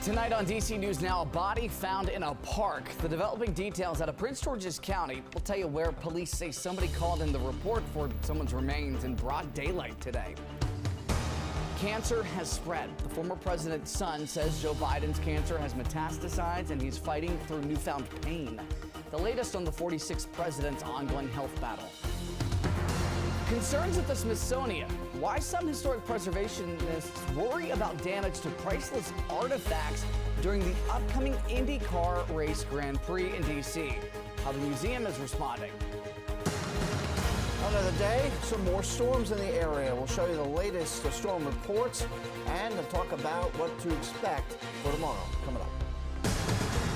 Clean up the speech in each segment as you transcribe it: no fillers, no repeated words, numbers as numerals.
Tonight on DC News Now, a body found in a park. The developing details out of Prince George's County will tell you where police say somebody called in the report for someone's remains in broad daylight today. Cancer has spread. The former president's son says Joe Biden's cancer has metastasized and he's fighting through newfound pain. The latest on the 46th president's ongoing health battle. Concerns at the Smithsonian. Why some historic preservationists worry about damage to priceless artifacts during the upcoming IndyCar race Grand Prix in D.C. How the museum is responding. Another day, some more storms in the area. We'll show you the latest storm reports and talk about what to expect for tomorrow. Coming up.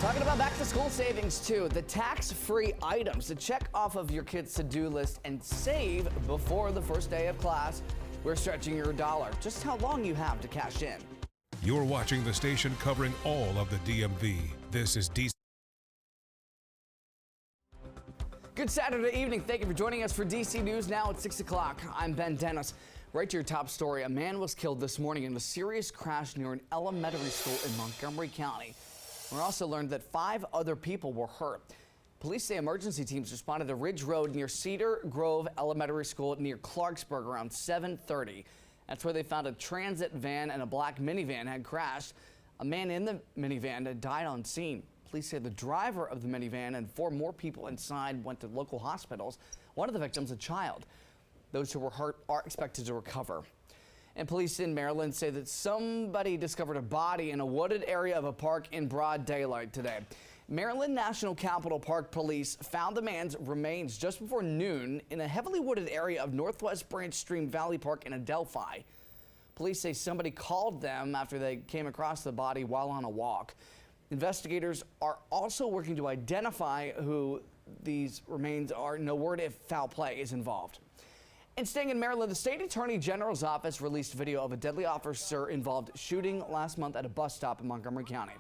Talking about back-to-school savings, too. The tax-free items to check off of your kids' to-do list and save before the first day of class. We're stretching your dollar. Just how long you have to cash in. You're watching the station covering all of the DMV. This is DC. Good Saturday evening. Thank you for joining us for DC News Now at 6 o'clock. I'm Ben Dennis. Right to your top story. A man was killed this morning in a serious crash near an elementary school in Montgomery County. We also learned that 5 other people were hurt. Police say emergency teams responded to Ridge Road near Cedar Grove Elementary School near Clarksburg around 7:30. That's where they found a transit van and a black minivan had crashed. A man in the minivan had died on scene. Police say the driver of the minivan and 4 more people inside went to local hospitals. One of the victims, a child. Those who were hurt are expected to recover. And police in Maryland say that somebody discovered a body in a wooded area of a park in broad daylight today. Maryland National Capital Park police found the man's remains just before noon in a heavily wooded area of Northwest Branch Stream Valley Park in Adelphi. Police say somebody called them after they came across the body while on a walk. Investigators are also working to identify who these remains are. No word if foul play is involved. And staying in Maryland, the state attorney general's office released video of a deadly officer-involved shooting last month at a bus stop in Montgomery County.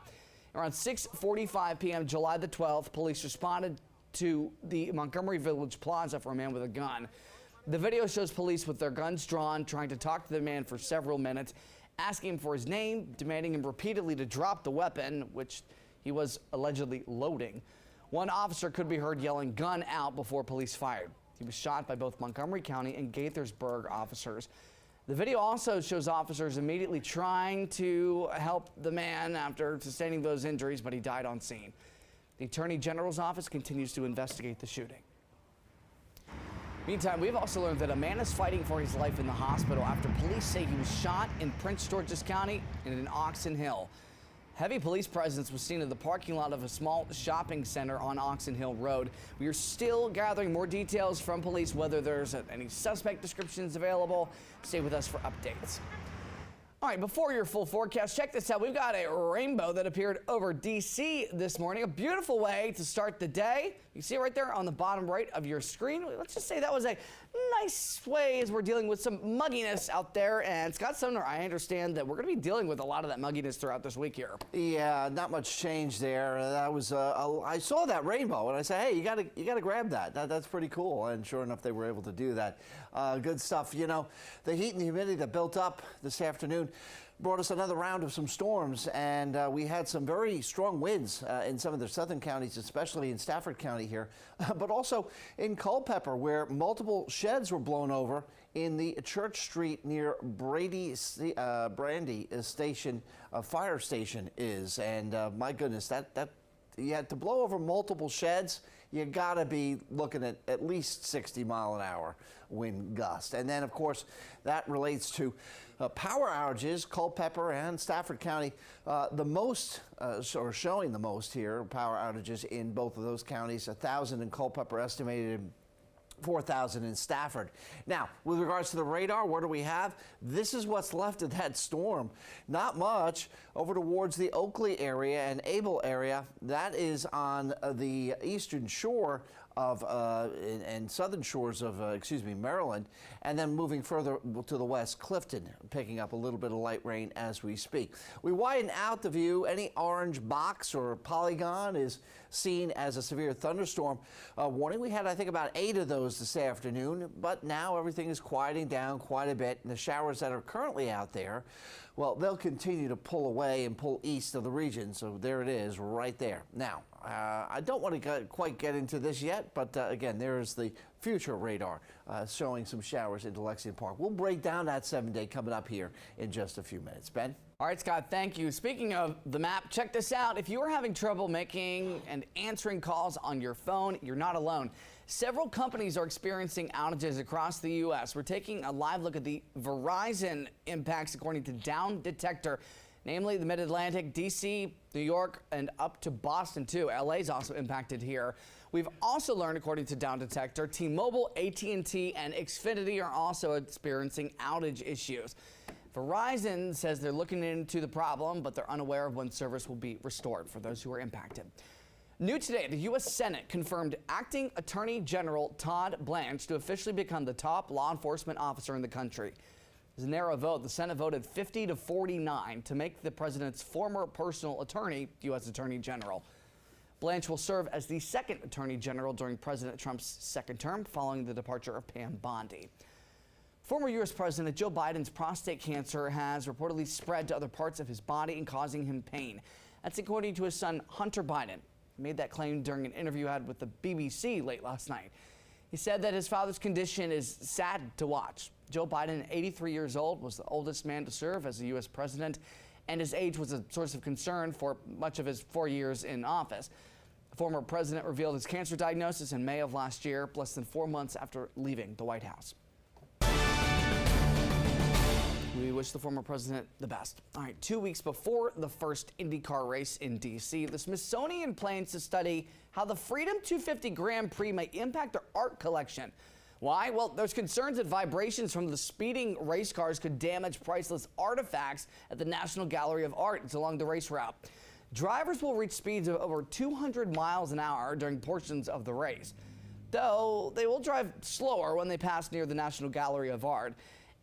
Around 6:45 p.m. July the 12th, police responded to the Montgomery Village Plaza for a man with a gun. The video shows police with their guns drawn, trying to talk to the man for several minutes, asking him for his name, demanding him repeatedly to drop the weapon, which he was allegedly loading. One officer could be heard yelling "gun out" before police fired. He was shot by both Montgomery County and Gaithersburg officers. The video also shows officers immediately trying to help the man after sustaining those injuries, but he died on scene. The Attorney General's office continues to investigate the shooting. Meantime, we've also learned that a man is fighting for his life in the hospital after police say he was shot in Prince George's County and in Oxon Hill. Heavy police presence was seen in the parking lot of a small shopping center on Oxon Hill Road. We are still gathering more details from police, whether there's any suspect descriptions available. Stay with us for updates. All right, before your full forecast, check this out. We've got a rainbow that appeared over D.C. this morning. A beautiful way to start the day. You see it right there on the bottom right of your screen. Let's just say that was a nice way as we're dealing with some mugginess out there. And Scott Sumner, I understand that we're going to be dealing with a lot of that mugginess throughout this week here. Yeah, not much change there. That was I saw that rainbow and I said, hey, you gotta grab that. That's pretty cool. And sure enough, they were able to do that. Good stuff. You know, the heat and humidity that built up this afternoon brought us another round of some storms, and we had some very strong winds in some of the southern counties, especially in Stafford County here, but also in Culpeper, where multiple sheds were blown over in the Church Street near Brandy station, fire station is, and my goodness, that you had to blow over multiple sheds. You gotta be looking at least 60-mile-an-hour wind gust. And then, of course, that relates to power outages. Culpeper and Stafford County, the most, or showing the most here, power outages in both of those counties. 1,000 in Culpeper, estimated 4,000 in Stafford. Now, with regards to the radar, what do we have? This is what's left of that storm. Not much over towards the Oakley area and Able area. That is on the eastern shore of and southern shores of Maryland, and then moving further to the west, Clifton picking up a little bit of light rain as we speak. We widen out the view. Any orange box or polygon is seen as a severe thunderstorm warning. We had, I think, about 8 of those this afternoon, but now everything is quieting down quite a bit, and the showers that are currently out there, well, they'll continue to pull away and pull east of the region. So there it is right there. Now, I don't want to quite get into this yet, but again, there's the future radar showing some showers into Lexington Park. We'll break down that 7-day coming up here in just a few minutes. Ben? All right, Scott, thank you. Speaking of the map, check this out. If you are having trouble making and answering calls on your phone, you're not alone. Several companies are experiencing outages across the U.S. We're taking a live look at the Verizon impacts according to Down Detector, namely the Mid-Atlantic, D.C., New York, and up to Boston, too. L.A. is also impacted here. We've also learned, according to Down Detector, T-Mobile, AT&T, and Xfinity are also experiencing outage issues. Verizon says they're looking into the problem, but they're unaware of when service will be restored for those who are impacted. New today, the U.S. Senate confirmed Acting Attorney General Todd Blanche to officially become the top law enforcement officer in the country. It was a narrow vote. The Senate voted 50 to 49 to make the president's former personal attorney U.S. Attorney General. Blanche will serve as the second Attorney General during President Trump's second term, following the departure of Pam Bondi. Former U.S. President Joe Biden's prostate cancer has reportedly spread to other parts of his body and causing him pain. That's according to his son, Hunter Biden. He made that claim during an interview he had with the BBC late last night. He said that his father's condition is sad to watch. Joe Biden, 83 years old, was the oldest man to serve as a U.S. president, and his age was a source of concern for much of his 4 years in office. The former president revealed his cancer diagnosis in May of last year, less than 4 months after leaving the White House. We wish the former president the best. All right, 2 weeks before the first IndyCar race in D.C., the Smithsonian plans to study how the Freedom 250 Grand Prix may impact their art collection. Why? Well, there's concerns that vibrations from the speeding race cars could damage priceless artifacts at the National Gallery of Art. It's along the race route. Drivers will reach speeds of over 200 miles an hour during portions of the race, though they will drive slower when they pass near the National Gallery of Art.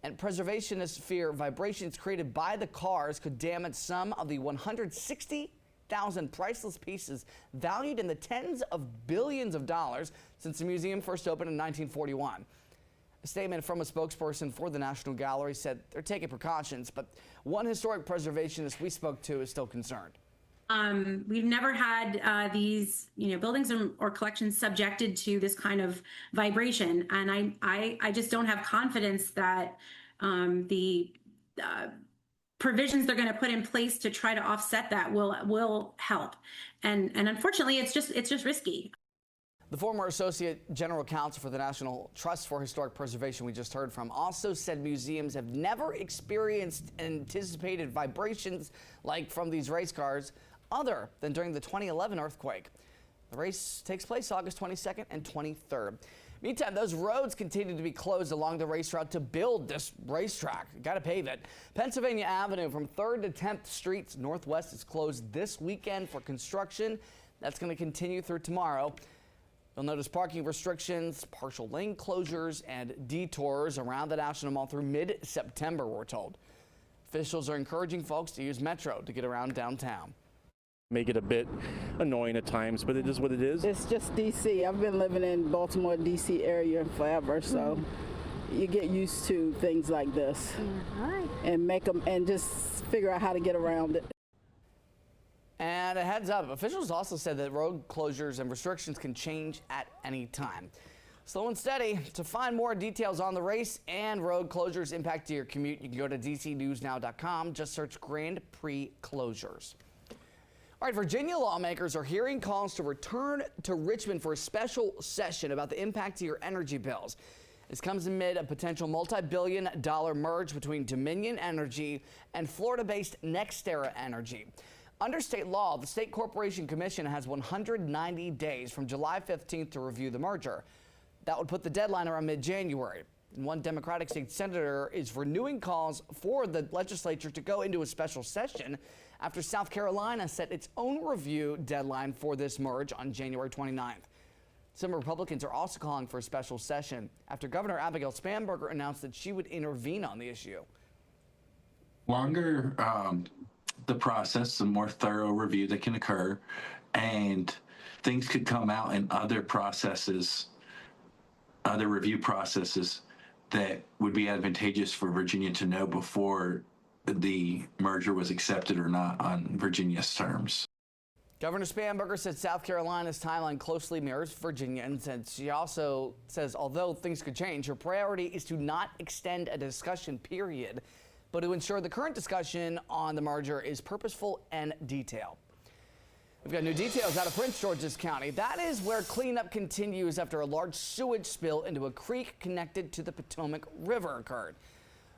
And preservationists fear vibrations created by the cars could damage some of the 160,000 priceless pieces valued in the tens of billions of dollars since the museum first opened in 1941. A statement from a spokesperson for the National Gallery said they're taking precautions, but one historic preservationist we spoke to is still concerned. We've never had these, buildings or collections subjected to this kind of vibration, and I just don't have confidence that the provisions they're going to put in place to try to offset that will help. And unfortunately, it's just risky. The former Associate General Counsel for the National Trust for Historic Preservation we just heard from also said museums have never experienced anticipated vibrations like from these race cars other than during the 2011 earthquake. The race takes place August 22nd and 23rd. Meantime, those roads continue to be closed along the race route to build this racetrack. Got to pave it. Pennsylvania Avenue from 3rd to 10th Streets Northwest is closed this weekend for construction. That's going to continue through tomorrow. You'll notice parking restrictions, partial lane closures, and detours around the National Mall through mid-September, we're told. Officials are encouraging folks to use Metro to get around downtown. Make it a bit annoying at times, but it is what it is. It's just D.C. I've been living in Baltimore, D.C. area forever, so you get used to things like this and make them and just figure out how to get around it. And a heads up, officials also said that road closures and restrictions can change at any time. Slow and steady. To find more details on the race and road closures impacting your commute, you can go to dcnewsnow.com. Just search Grand Prix closures. All right, Virginia lawmakers are hearing calls to return to Richmond for a special session about the impact to your energy bills. This comes amid a potential multi-billion-dollar merge between Dominion Energy and Florida-based NextEra Energy. Under state law, the State Corporation Commission has 190 days from July 15th to review the merger. That would put the deadline around mid-January. One Democratic state senator is renewing calls for the legislature to go into a special session after South Carolina set its own review deadline for this merge on January 29th. Some Republicans are also calling for a special session after Governor Abigail Spanberger announced that she would intervene on the issue. Longer the process, the more thorough review that can occur, and things could come out in other processes, other review processes that would be advantageous for Virginia to know before the merger was accepted or not on Virginia's terms. Governor Spanberger said South Carolina's timeline closely mirrors Virginia, and she also says although things could change, her priority is to not extend a discussion period, but to ensure the current discussion on the merger is purposeful and detailed. We've got new details out of Prince George's County. That is where cleanup continues after a large sewage spill into a creek connected to the Potomac River occurred.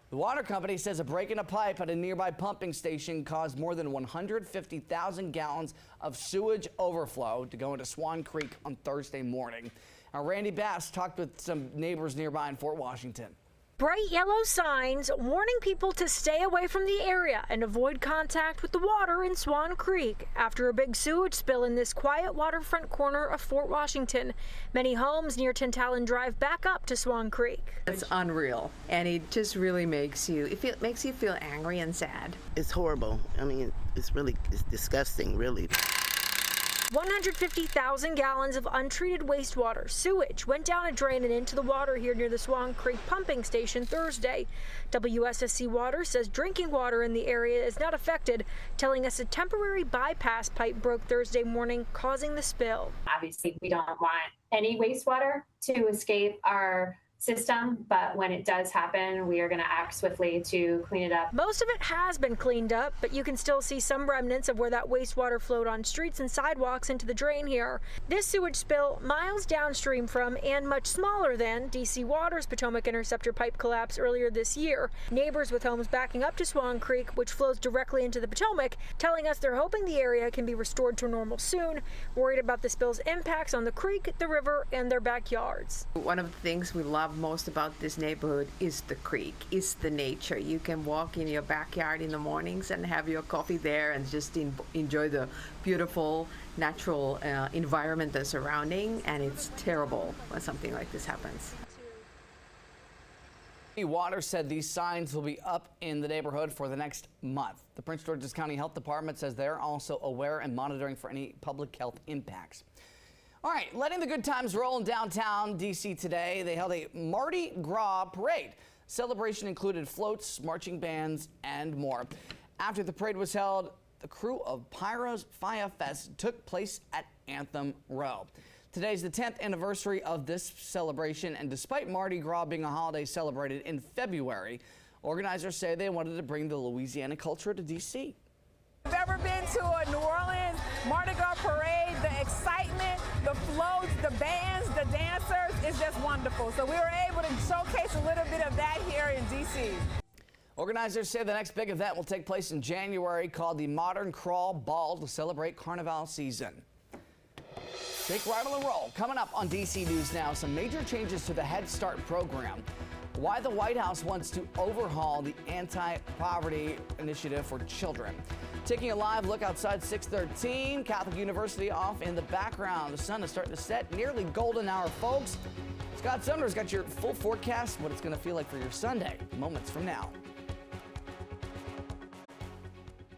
The water company says a break in a pipe at a nearby pumping station caused more than 150,000 gallons of sewage overflow to go into Swan Creek on Thursday morning. Our Randy Bass talked with some neighbors nearby in Fort Washington. Bright yellow signs warning people to stay away from the area and avoid contact with the water in Swan Creek after a big sewage spill in this quiet waterfront corner of Fort Washington. Many homes near Tantalon Drive back up to Swan Creek. It's unreal, and it just really makes you feel angry and sad. It's horrible. I mean, it's disgusting, really. 150,000 gallons of untreated wastewater sewage went down a drain and into the water here near the Swan Creek pumping station Thursday. WSSC Water says drinking water in the area is not affected, telling us a temporary bypass pipe broke Thursday morning, causing the spill. Obviously, we don't want any wastewater to escape our system, but when it does happen, we are going to act swiftly to clean it up. Most of it has been cleaned up, but you can still see some remnants of where that wastewater flowed on streets and sidewalks into the drain here. This sewage spill miles downstream from and much smaller than DC Water's Potomac Interceptor pipe collapse earlier this year. Neighbors with homes backing up to Swan Creek, which flows directly into the Potomac, telling us they're hoping the area can be restored to normal soon, worried about the spill's impacts on the creek, the river, and their backyards. One of the things we love most about this neighborhood is the creek, is the nature. You can walk in your backyard in the mornings and have your coffee there and just enjoy the beautiful natural environment that's surrounding, and it's terrible when something like this happens. Water said these signs will be up in the neighborhood for the next month. The Prince George's County Health Department says they're also aware and monitoring for any public health impacts. All right, letting the good times roll in downtown D.C. today. They held a Mardi Gras parade. Celebration included floats, marching bands, and more. After the parade was held, the crew of Pyro's Fire Fest took place at Anthem Row. Today's the 10th anniversary of this celebration, and despite Mardi Gras being a holiday celebrated in February, organizers say they wanted to bring the Louisiana culture to D.C. If you've ever been to a New Orleans Mardi Gras parade, the excitement, the floats, the bands, the dancers, it's just wonderful. So we were able to showcase a little bit of that here in D.C. Organizers say the next big event will take place in January called the Modern Crawl Ball to celebrate Carnival season. Shake, rattle, and roll. Coming up on DC News Now, some major changes to the Head Start program. Why the White House wants to overhaul the anti-poverty initiative for children. Taking a live look outside 613, Catholic University off in the background. The sun is starting to set, nearly golden hour, folks. Scott Sumner's got your full forecast, what it's going to feel like for your Sunday, moments from now.